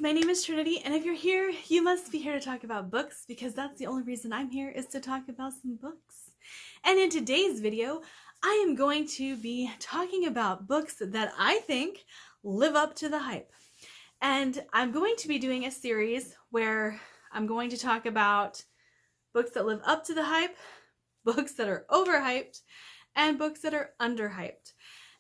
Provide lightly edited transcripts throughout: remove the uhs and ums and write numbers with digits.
my name is Trinity, and if you're here, you must be here to talk about books, because that's the only reason I'm here, is to talk about some books. And in today's video, I am going to be talking about books that I think live up to the hype. And I'm going to be doing a series where I'm going to talk about books that live up to the hype, books that are overhyped, and books that are underhyped.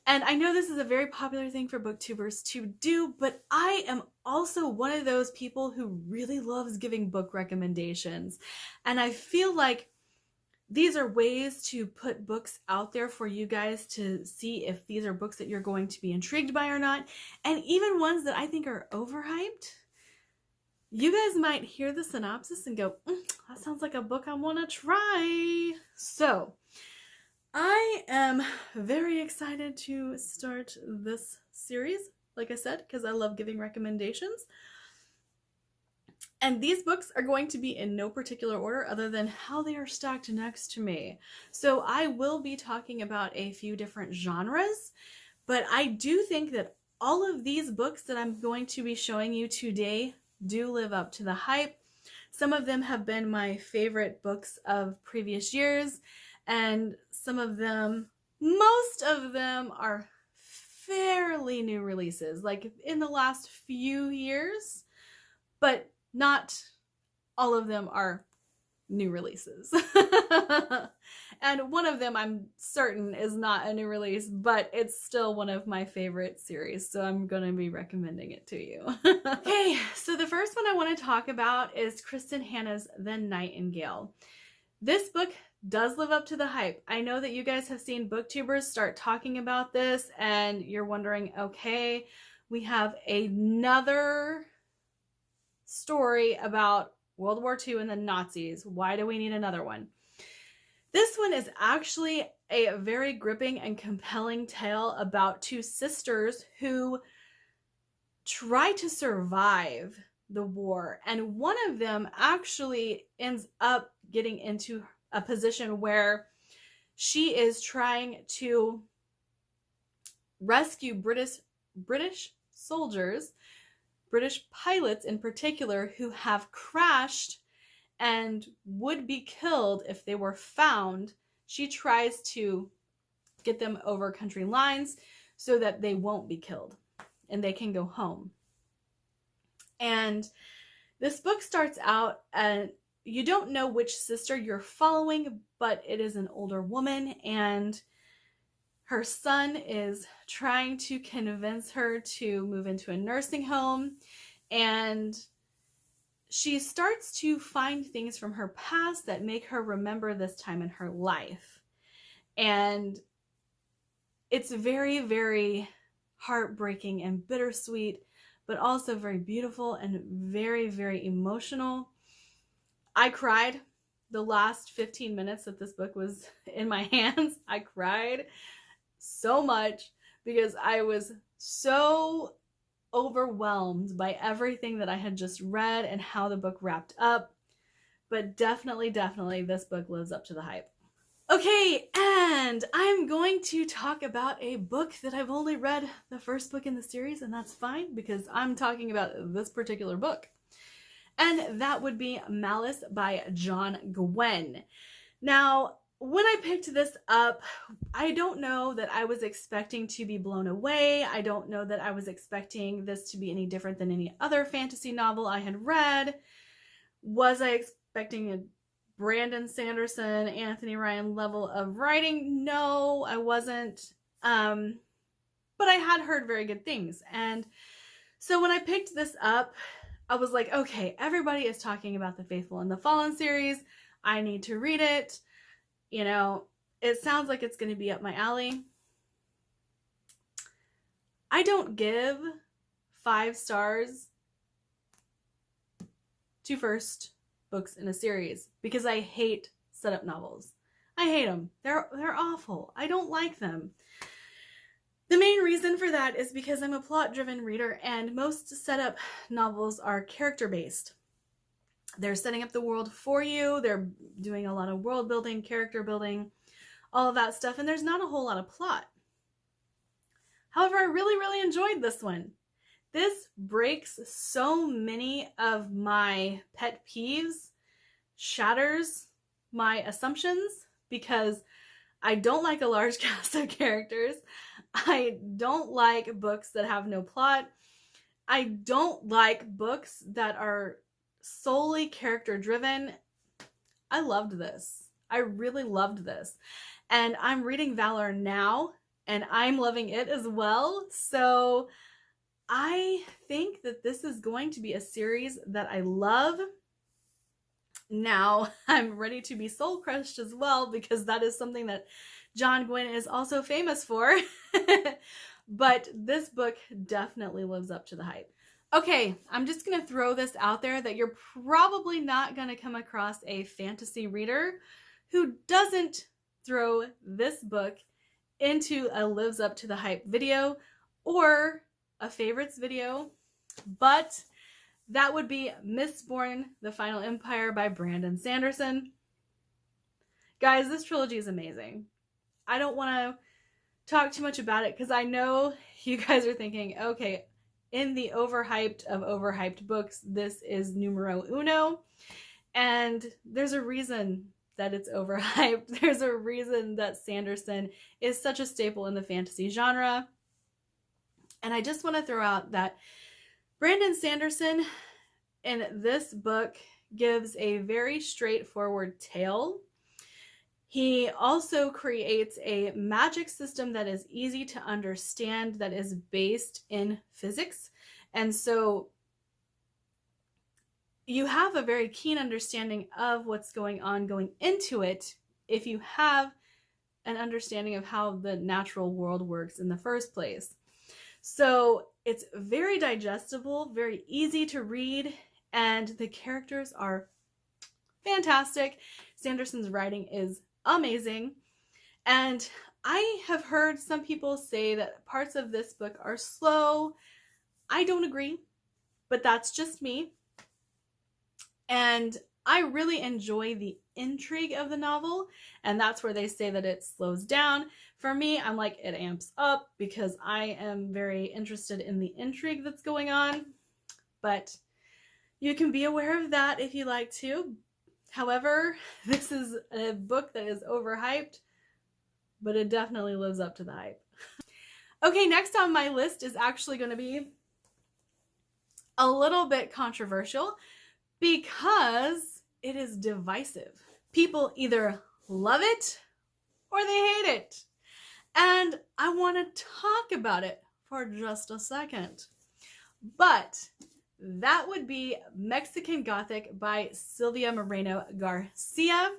And I know this is a very popular thing for booktubers to do, but I am also one of those people who really loves giving book recommendations. And I feel like these are ways to put books out there for you guys to see if these are books that you're going to be intrigued by or not. And even ones that I think are overhyped. You guys might hear the synopsis and go, that sounds like a book I want to try. So I am very excited to start this series, like I said, because I love giving recommendations. And these books are going to be in no particular order other than how they are stacked next to me. So I will be talking about a few different genres, but I do think that all of these books that I'm going to be showing you today do live up to the hype. Some of them have been my favorite books of previous years, and some of them, most of them, are fairly new releases, like in the last few years, but not all of them are new releases. And one of them I'm certain is not a new release, but it's still one of my favorite series, so I'm going to be recommending it to you. Okay, so the first one I want to talk about is Kristen Hanna's The Nightingale. This book does live up to the hype. I know that you guys have seen booktubers start talking about this and you're wondering, okay, we have another story about World War II and the Nazis. Why do we need another one? This one is actually a very gripping and compelling tale about two sisters who try to survive the war. And one of them actually ends up getting into a position where she is trying to rescue British soldiers, British pilots in particular, who have crashed and would be killed if they were found. She tries to get them over country lines so that they won't be killed and they can go home. And this book starts out, and you don't know which sister you're following, but it is an older woman, and her son is trying to convince her to move into a nursing home, and she starts to find things from her past that make her remember this time in her life. And it's very, very heartbreaking and bittersweet, but also very beautiful and very, very emotional. I cried the last 15 minutes that this book was in my hands. I cried so much because I was so overwhelmed by everything that I had just read and how the book wrapped up. But definitely, this book lives up to the hype. Okay, and I'm going to talk about a book that I've only read the first book in the series, and that's fine because I'm talking about this particular book. And that would be Malice by John Gwynne. Now, when I picked this up, I don't know that I was expecting to be blown away. I don't know that I was expecting this to be any different than any other fantasy novel I had read. Was I expecting a Brandon Sanderson, Anthony Ryan level of writing? No, I wasn't. But I had heard very good things. And so when I picked this up, I was like, okay, everybody is talking about the Faithful and the Fallen series. I need to read it. You know, it sounds like it's going to be up my alley. I don't give 5 stars to first books in a series because I hate setup novels. I hate them. They're awful. I don't like them. The main reason for that is because I'm a plot-driven reader, and most setup novels are character-based. They're setting up the world for you. They're doing a lot of world building, character building, all of that stuff, and there's not a whole lot of plot. However, I really, really enjoyed this one. This breaks so many of my pet peeves, shatters my assumptions, because I don't like a large cast of characters. I don't like books that have no plot. I don't like books that are solely character driven. I loved this. I really loved this. And I'm reading Valor now, and I'm loving it as well. So I think that this is going to be a series that I love. Now I'm ready to be soul crushed as well, because that is something that John Gwynne is also famous for. But this book definitely lives up to the hype. Okay, I'm just going to throw this out there that you're probably not going to come across a fantasy reader who doesn't throw this book into a lives up to the hype video or a favorites video, but that would be Mistborn, The Final Empire by Brandon Sanderson. Guys, this trilogy is amazing. I don't want to talk too much about it because I know you guys are thinking, okay, in the overhyped of overhyped books, this is numero uno. And there's a reason that it's overhyped. There's a reason that Sanderson is such a staple in the fantasy genre. And I just want to throw out that Brandon Sanderson in this book gives a very straightforward tale. He also creates a magic system that is easy to understand, that is based in physics. And so you have a very keen understanding of what's going on going into it if you have an understanding of how the natural world works in the first place. So it's very digestible, very easy to read, and the characters are fantastic. Sanderson's writing is amazing. And I have heard some people say that parts of this book are slow. I don't agree, but that's just me. And I really enjoy the intrigue of the novel, and that's where they say that it slows down. For me, I'm like, it amps up because I am very interested in the intrigue that's going on, but you can be aware of that if you like to. However, this is a book that is overhyped, but it definitely lives up to the hype. Okay, next on my list is actually going to be a little bit controversial because it is divisive. People either love it or they hate it. And I want to talk about it for just a second. But that would be Mexican Gothic by Silvia Moreno Garcia.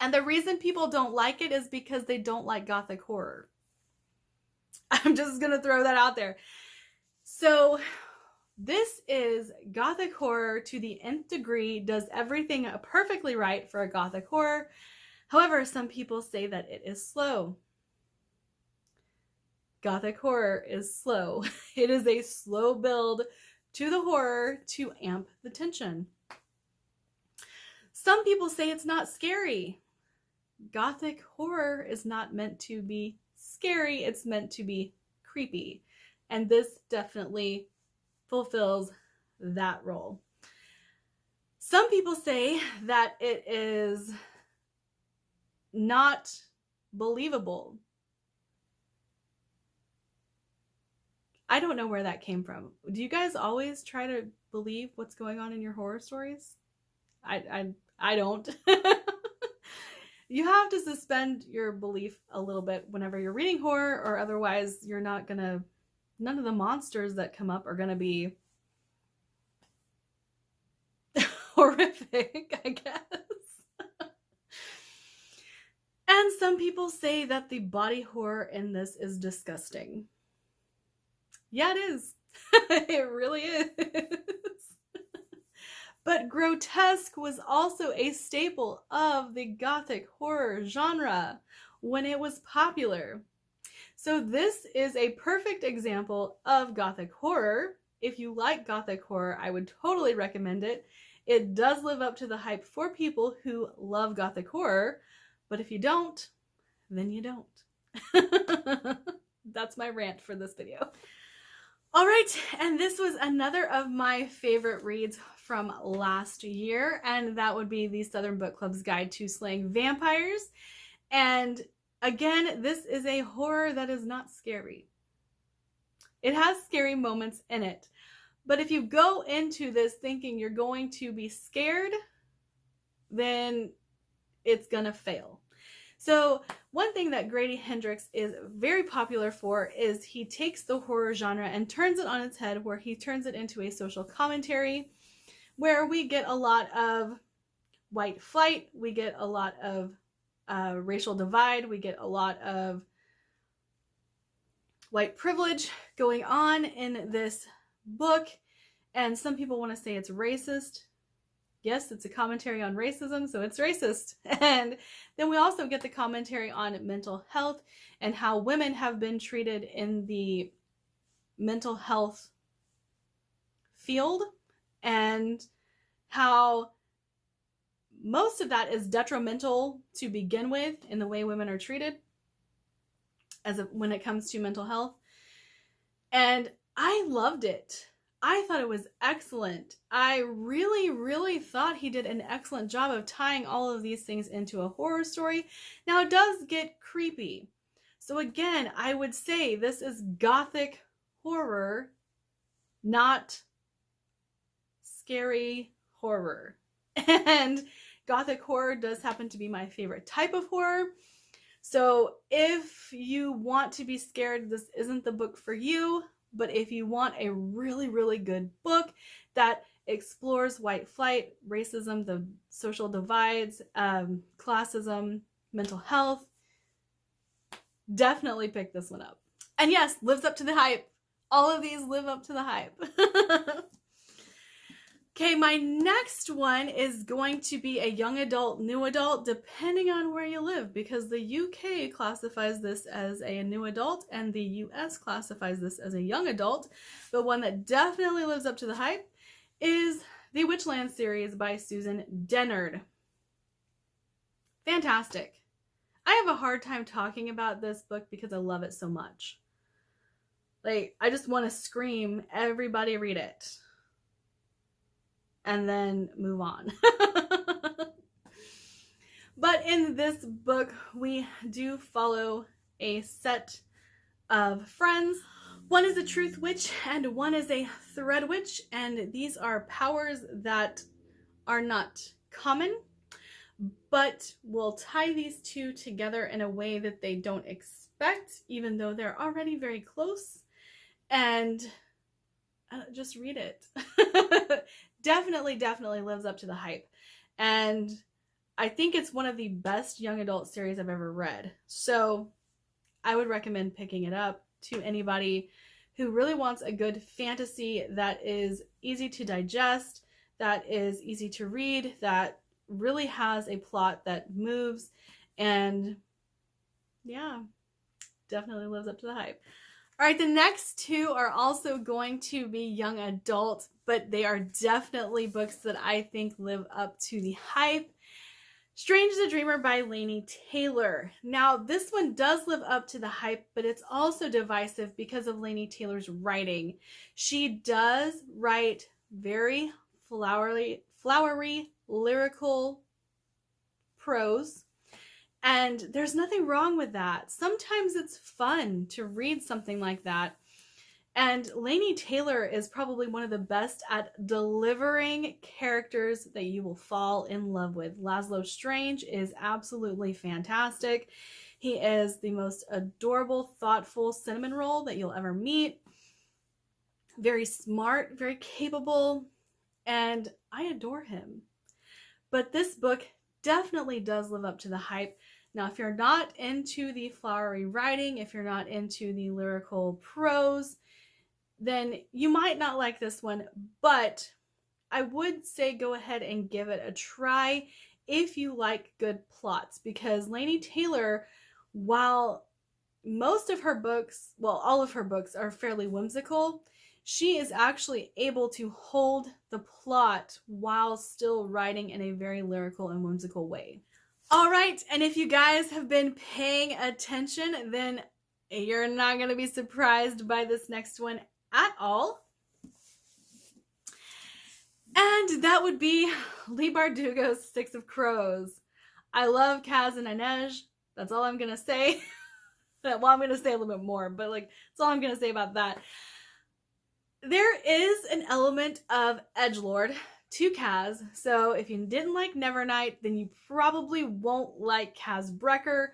And the reason people don't like it is because they don't like Gothic horror. I'm just going to throw that out there. So this is Gothic horror to the nth degree, does everything perfectly right for a Gothic horror. However, some people say that it is slow. Gothic horror is slow. It is a slow build to the horror to amp the tension. Some people say it's not scary. Gothic horror is not meant to be scary. It's meant to be creepy. And this definitely fulfills that role. Some people say that it is not believable. I don't know where that came from. Do you guys always try to believe what's going on in your horror stories? I don't. You have to suspend your belief a little bit whenever you're reading horror, or otherwise you're not gonna, none of the monsters that come up are gonna be horrific, I guess. And some people say that the body horror in this is disgusting. Yeah, it is. It really is. But grotesque was also a staple of the Gothic horror genre when it was popular. So this is a perfect example of Gothic horror. If you like Gothic horror, I would totally recommend it. It does live up to the hype for people who love Gothic horror, but if you don't, then you don't. That's my rant for this video. All right, and this was another of my favorite reads from last year, and that would be the Southern Book Club's Guide to Slaying Vampires. And again, this is a horror that is not scary. It has scary moments in it, but if you go into this thinking you're going to be scared, then it's gonna fail. So one thing that Grady Hendrix is very popular for is he takes the horror genre and turns it on its head, where he turns it into a social commentary, where we get a lot of white flight, we get a lot of racial divide, we get a lot of white privilege going on in this book. And some people want to say it's racist. Yes, it's a commentary on racism, so it's racist. And then we also get the commentary on mental health and how women have been treated in the mental health field, and how most of that is detrimental to begin with in the way women are treated when it comes to mental health. And I loved it. I thought it was excellent. I really, really thought he did an excellent job of tying all of these things into a horror story. Now, it does get creepy. So again, I would say this is Gothic horror, not scary horror. And Gothic horror does happen to be my favorite type of horror. So if you want to be scared, this isn't the book for you. But if you want a really, really good book that explores white flight, racism, the social divides, classism, mental health, definitely pick this one up. And yes, lives up to the hype. All of these live up to the hype. Okay, my next one is going to be a young adult, new adult, depending on where you live, because the UK classifies this as a new adult and the US classifies this as a young adult. But one that definitely lives up to the hype is the Witchland series by Susan Dennard. Fantastic. I have a hard time talking about this book because I love it so much. Like, I just want to scream, everybody read it. And then move on. But in this book, we do follow a set of friends. One is a truth witch and one is a thread witch, and these are powers that are not common, but will tie these two together in a way that they don't expect, even though they're already very close. And just read it. Definitely lives up to the hype. And I think it's one of the best young adult series I've ever read. So I would recommend picking it up to anybody who really wants a good fantasy that is easy to digest, that is easy to read, that really has a plot that moves, and yeah, definitely lives up to the hype. All right, the next two are also going to be young adult, but they are definitely books that I think live up to the hype. Strange the Dreamer by Laini Taylor. Now, this one does live up to the hype, but it's also divisive because of Laini Taylor's writing. She does write very flowery, lyrical prose. And there's nothing wrong with that. Sometimes it's fun to read something like that. And Laini Taylor is probably one of the best at delivering characters that you will fall in love with. Laszlo Strange is absolutely fantastic. He is the most adorable, thoughtful cinnamon roll that you'll ever meet. Very smart, very capable, and I adore him. But this book definitely does live up to the hype. Now, if you're not into the flowery writing, if you're not into the lyrical prose, then you might not like this one, but I would say go ahead and give it a try if you like good plots, because Laini Taylor, while most of her books, well, all of her books are fairly whimsical, she is actually able to hold the plot while still writing in a very lyrical and whimsical way. All right, and if you guys have been paying attention, then you're not going to be surprised by this next one at all. And that would be Leigh Bardugo's Six of Crows. I love Kaz and Inej. That's all I'm going to say. Well, I'm going to say a little bit more, but like, that's all I'm going to say about that. There is an element of edgelord to Kaz. So if you didn't like Nevernight, then you probably won't like Kaz Brekker.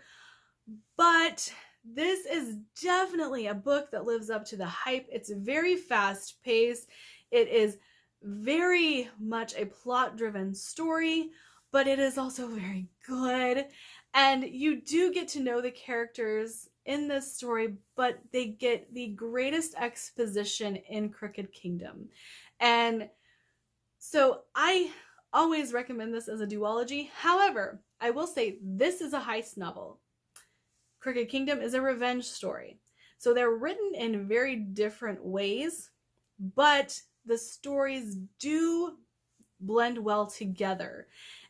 But this is definitely a book that lives up to the hype. It's very fast paced. It is very much a plot-driven story, but it is also very good. And you do get to know the characters in this story, but they get the greatest exposition in Crooked Kingdom. And so I always recommend this as a duology. However, I will say this is a heist novel. Crooked Kingdom is a revenge story. So they're written in very different ways, but the stories do blend well together.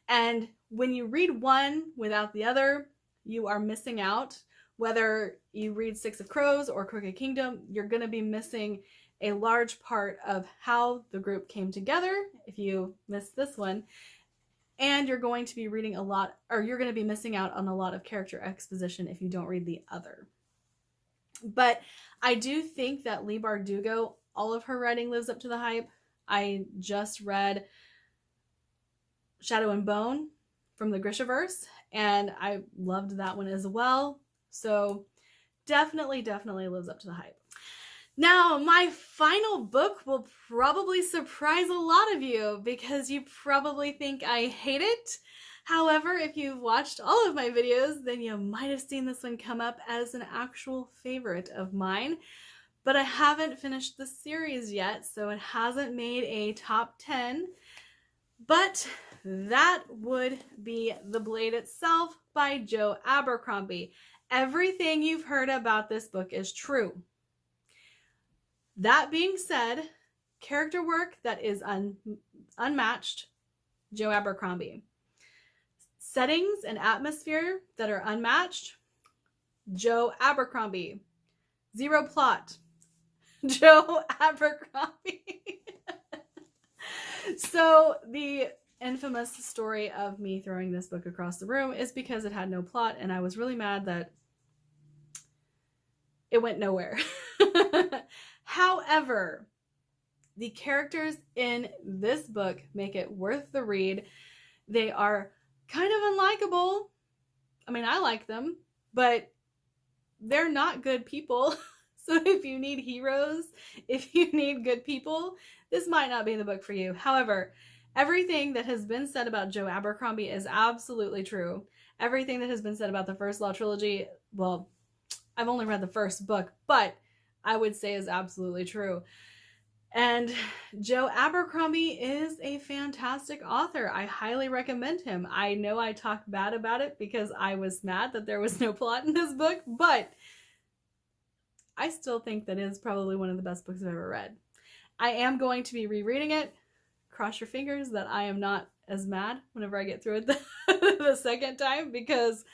And when you read one without the other, you are missing out. Whether you read Six of Crows or Crooked Kingdom, you're going to be missing a large part of how the group came together if you missed this one. And you're going to be reading a lot, or you're going to be missing out on a lot of character exposition if you don't read the other. But I do think that Leigh Bardugo, all of her writing lives up to the hype. I just read Shadow and Bone from the Grishaverse, and I loved that one as well. So definitely lives up to the hype. Now, my final book will probably surprise a lot of you because you probably think I hate it. However, if you've watched all of my videos, then you might have seen this one come up as an actual favorite of mine. But I haven't finished the series yet, so it hasn't made a top 10. But that would be The Blade Itself by Joe Abercrombie. Everything you've heard about this book is true. That being said, character work that is unmatched, Joe Abercrombie. Settings and atmosphere that are unmatched, Joe Abercrombie. Zero plot, Joe Abercrombie. So the infamous story of me throwing this book across the room is because it had no plot, and I was really mad that it went nowhere. However, the characters in this book make it worth the read. They are kind of unlikable. I mean, I like them, but they're not good people. So if you need heroes, if you need good people, this might not be the book for you. However, everything that has been said about Joe Abercrombie is absolutely true. Everything that has been said about the First Law trilogy, well, I've only read the first book, but I would say is absolutely true. And Joe Abercrombie is a fantastic author. I highly recommend him. I know I talk bad about it because I was mad that there was no plot in this book, but I still think that is probably one of the best books I've ever read. I am going to be rereading it. Cross your fingers that I am not as mad whenever I get through it the second time, because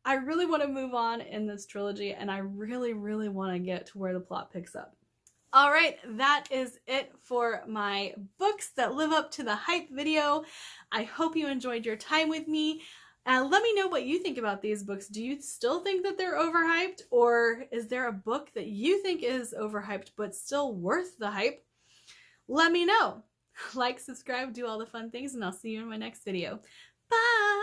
I really want to move on in this trilogy, and I really want to get to where the plot picks up. All right, that is it for my books that live up to the hype video. I hope you enjoyed your time with me. Let me know what you think about these books. Do you still think that they're overhyped, or is there a book that you think is overhyped but still worth the hype? Let me know. Like, subscribe, do all the fun things, and I'll see you in my next video. Bye!